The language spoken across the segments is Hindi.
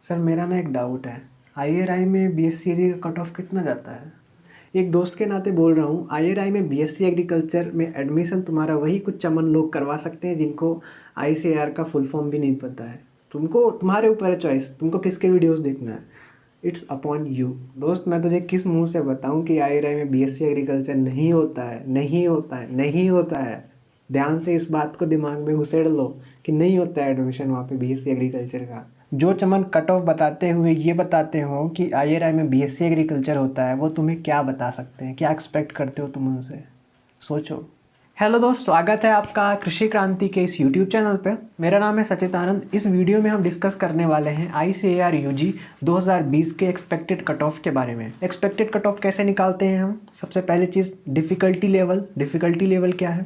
सर मेरा ना एक डाउट है। आईआरआई में बीएससी एग्री का कट ऑफ कितना जाता है? एक दोस्त के नाते बोल रहा हूँ, आईआरआई में बीएससी एग्रीकल्चर में एडमिशन तुम्हारा वही कुछ चमन लोग करवा सकते हैं जिनको आईसीएआर का फुल फॉर्म भी नहीं पता है। तुमको तुम्हारे ऊपर है चॉइस, तुमको किसके वीडियोस देखना है। It's upon you. दोस्त मैं तुझे किस मुंह से बताऊं कि आईआरआई में बीएससी एग्रीकल्चर नहीं होता है, नहीं होता है, नहीं होता है। ध्यान से इस बात को दिमाग में घुसेड़ लो कि नहीं होता है एडमिशन वहाँ पे बीएससी एग्रीकल्चर का। जो चमन कट ऑफ बताते हुए ये बताते हो कि आईआरआई में बीएससी एग्रीकल्चर होता है, वो तुम्हें क्या बता सकते हैं? क्या एक्सपेक्ट करते हो तुम उनसे? सोचो। हेलो दोस्त, स्वागत है आपका कृषि क्रांति के इस यूट्यूब चैनल पे। मेरा नाम है सचित आनंद। इस वीडियो में हम डिस्कस करने वाले हैं आईसीएआर यूजी 2020 के एक्सपेक्टेड कट ऑफ के बारे में। एक्सपेक्टेड कट ऑफ कैसे निकालते हैं हम? सबसे पहली चीज़ डिफ़िकल्टी लेवल क्या है,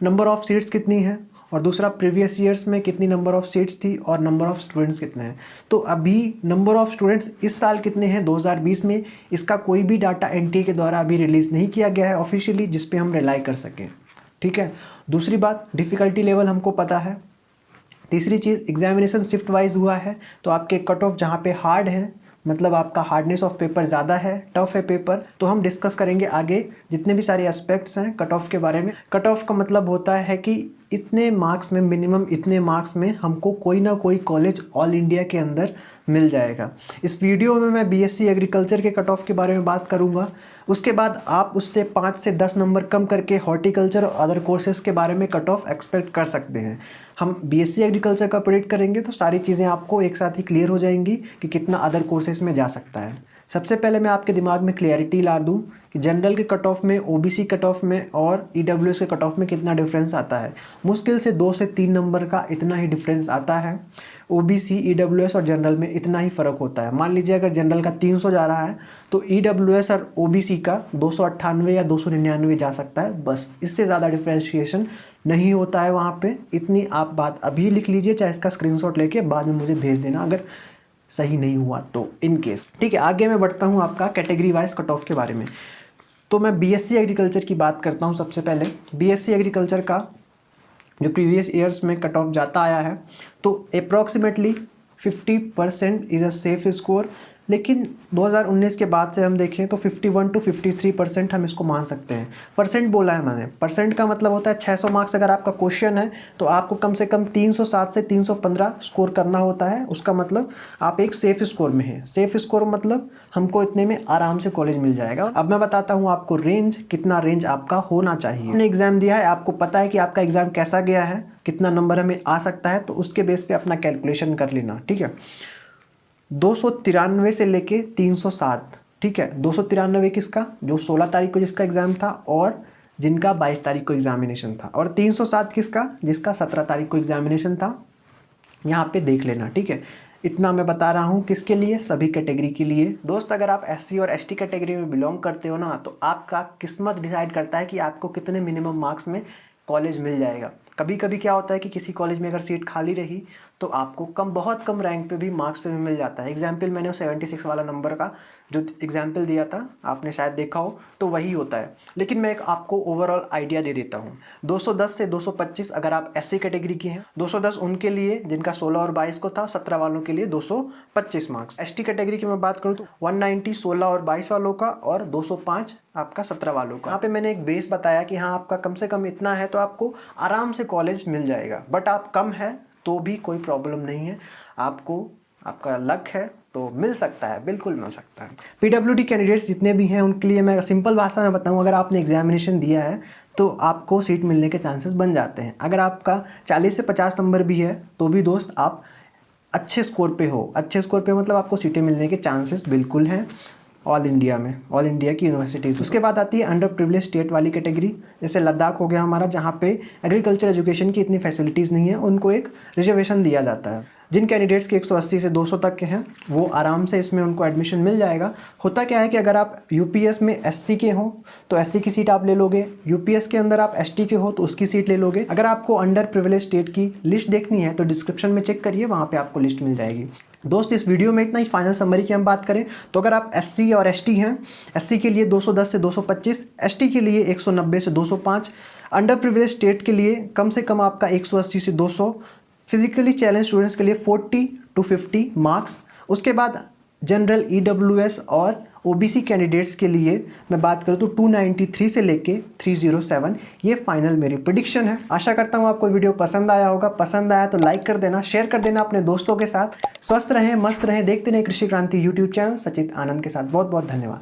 नंबर ऑफ़ सीट्स कितनी है, और दूसरा प्रीवियस ईयर्स में कितनी नंबर ऑफ़ सीट्स थी और नंबर ऑफ़ स्टूडेंट्स कितने हैं। तो अभी नंबर ऑफ़ स्टूडेंट्स इस साल कितने हैं 2020 में, इसका कोई भी डाटा एनटीए के द्वारा अभी रिलीज़ नहीं किया गया है ऑफिशियली, जिस पे हम रिलाई कर सकें। ठीक है। दूसरी बात, डिफ़िकल्टी लेवल हमको पता है। तीसरी चीज़, एग्जामिनेशन शिफ्ट वाइज हुआ है, तो आपके कट ऑफ जहाँ पे हार्ड है, मतलब आपका हार्डनेस ऑफ पेपर ज़्यादा है, टफ है पेपर, तो हम डिस्कस करेंगे आगे जितने भी सारे एस्पेक्ट्स हैं कट ऑफ के बारे में। कट ऑफ का मतलब होता है कि इतने मार्क्स में, मिनिमम इतने मार्क्स में हमको कोई ना कोई कॉलेज ऑल इंडिया के अंदर मिल जाएगा। इस वीडियो में मैं बीएससी एग्रीकल्चर के कट ऑफ के बारे में बात करूंगा। उसके बाद आप उससे 5 से 10 नंबर कम करके हॉर्टिकल्चर और अदर कोर्सेज़ के बारे में कट ऑफ एक्सपेक्ट कर सकते हैं। हम बीएससी एग्रीकल्चर का प्रेडिक्ट करेंगे तो सारी चीज़ें आपको एक साथ ही क्लियर हो जाएंगी कि कितना अदर कोर्सेज़ में जा सकता है। सबसे पहले मैं आपके दिमाग में क्लियरिटी ला दूं कि जनरल के कट ऑफ में, ओबीसी कट ऑफ में और ईडब्ल्यूएस के कट ऑफ में कितना डिफरेंस आता है। मुश्किल से 2 से 3 नंबर का इतना ही डिफरेंस आता है। ओबीसी, ईडब्ल्यूएस और जनरल में इतना ही फ़र्क होता है। मान लीजिए अगर जनरल का 300 जा रहा है तो ईडब्ल्यूएस और ओबीसी का 298 या 299 जा सकता है, बस। इससे ज़्यादा डिफ्रेंशिएशन नहीं होता है वहाँ पे। इतनी आप बात अभी लिख लीजिए, चाहे इसका स्क्रीनशॉट लेके बाद में मुझे भेज देना अगर सही नहीं हुआ तो, इन केस। ठीक है, आगे मैं बढ़ता हूँ आपका कैटेगरी वाइज कट ऑफ के बारे में। तो मैं बीएससी एग्रीकल्चर की बात करता हूँ। सबसे पहले बीएससी एग्रीकल्चर का जो प्रीवियस ईयर्स में कट ऑफ जाता आया है, तो approximately 50% is a safe score. लेकिन 2019 के बाद से हम देखें तो 51 to 53% हम इसको मान सकते हैं। परसेंट बोला है मैंने, परसेंट का मतलब होता है 600 मार्क्स अगर आपका क्वेश्चन है तो आपको कम से कम 307 से 315 स्कोर करना होता है। उसका मतलब आप एक सेफ स्कोर में हैं। सेफ स्कोर मतलब हमको इतने में आराम से कॉलेज मिल जाएगा। अब मैं बताता हूँ आपको रेंज, कितना रेंज आपका होना चाहिए। आपने एग्जाम दिया है, आपको पता है कि आपका एग्जाम कैसा गया है, कितना नंबर हमें आ सकता है, तो उसके बेस पे अपना कैलकुलेशन कर लेना। ठीक है, 293 से लेके 307। ठीक है, 293 किसका, जो 16 तारीख को जिसका एग्ज़ाम था और जिनका 22 तारीख को एग्जामिनेशन था, और 307 किसका, जिसका 17 तारीख को एग्जामिनेशन था। यहाँ पे देख लेना। ठीक है, इतना मैं बता रहा हूँ किसके लिए, सभी कैटेगरी के लिए। दोस्त अगर आप एससी और एसटी कैटेगरी में बिलोंग करते हो ना, तो आपका किस्मत डिसाइड करता है कि आपको कितने मिनिमम मार्क्स में कॉलेज मिल जाएगा। कभी कभी क्या होता है कि किसी कॉलेज में अगर सीट खाली रही तो आपको बहुत कम रैंक पे भी, मार्क्स पे भी मिल जाता है। एग्जाम्पल मैंने 76 वाला नंबर का जो एग्जाम्पल दिया था, आपने शायद देखा हो, तो वही होता है। लेकिन मैं एक आपको ओवरऑल आइडिया दे देता हूँ। 210 से 225 अगर आप एससी कैटेगरी के हैं, 210 उनके लिए जिनका 16 और 22 को था, 17 वालों के लिए 225 मार्क्स। एसटी कैटेगरी की मैं बात करूँ तो 190 16 और 22 वालों का, और 205 आपका 17 वालों का। यहाँ पे मैंने एक बेस बताया कि हाँ आपका कम से कम इतना है तो आपको आराम से कॉलेज मिल जाएगा। बट आप कम है तो भी कोई प्रॉब्लम नहीं है, आपको, आपका लक है तो मिल सकता है, बिल्कुल मिल सकता है। पीडब्ल्यूडी कैंडिडेट्स जितने भी हैं उनके लिए मैं सिंपल भाषा में बताऊं, अगर आपने एग्जामिनेशन दिया है तो आपको सीट मिलने के चांसेस बन जाते हैं। अगर आपका 40 से 50 नंबर भी है तो भी दोस्त आप अच्छे स्कोर पे हो। अच्छे स्कोर पे मतलब आपको सीटें मिलने के चांसेस बिल्कुल हैं ऑल इंडिया में, ऑल इंडिया की यूनिवर्सिटीज़। उसके बाद आती है अंडर प्रिविलेज स्टेट वाली कैटेगरी, जैसे लद्दाख हो गया हमारा, जहाँ पे एग्रीकल्चर एजुकेशन की इतनी फैसिलिटीज़ नहीं है, उनको एक रिजर्वेशन दिया जाता है। जिन कैंडिडेट्स के 180 से 200 तक के हैं वो आराम से इसमें उनको एडमिशन मिल जाएगा। होता क्या है कि अगर आप यूपीएस में एससी के हो तो एससी की सीट आप ले लोगे, यूपीएस के अंदर आप एसटी के हो तो उसकी सीट ले लोगे। अगर आपको अंडर प्रिविलेज स्टेट की लिस्ट देखनी है तो डिस्क्रिप्शन में चेक करिए, वहाँ पर आपको लिस्ट मिल जाएगी। दोस्त इस वीडियो में इतना ही। फाइनल समरी की हम बात करें तो अगर आप एससी और एसटी हैं, एससी के लिए 210 से 225, एसटी के लिए 190 से 205, अंडर प्रिविलेज स्टेट के लिए कम से कम आपका 180 से 200, फिजिकली चैलेंज स्टूडेंट्स के लिए 40 to 50 मार्क्स, उसके बाद जनरल EWS और OBC कैंडिडेट्स के लिए मैं बात करूँ तो 293 से लेके 307 ये फाइनल मेरी प्रेडिक्शन है। आशा करता हूँ आपको वीडियो पसंद आया होगा। पसंद आया तो लाइक कर देना, शेयर कर देना अपने दोस्तों के साथ। स्वस्थ रहें, मस्त रहें, देखते रहें कृषि क्रांति यूट्यूब चैनल सचित आनंद के साथ। बहुत बहुत धन्यवाद।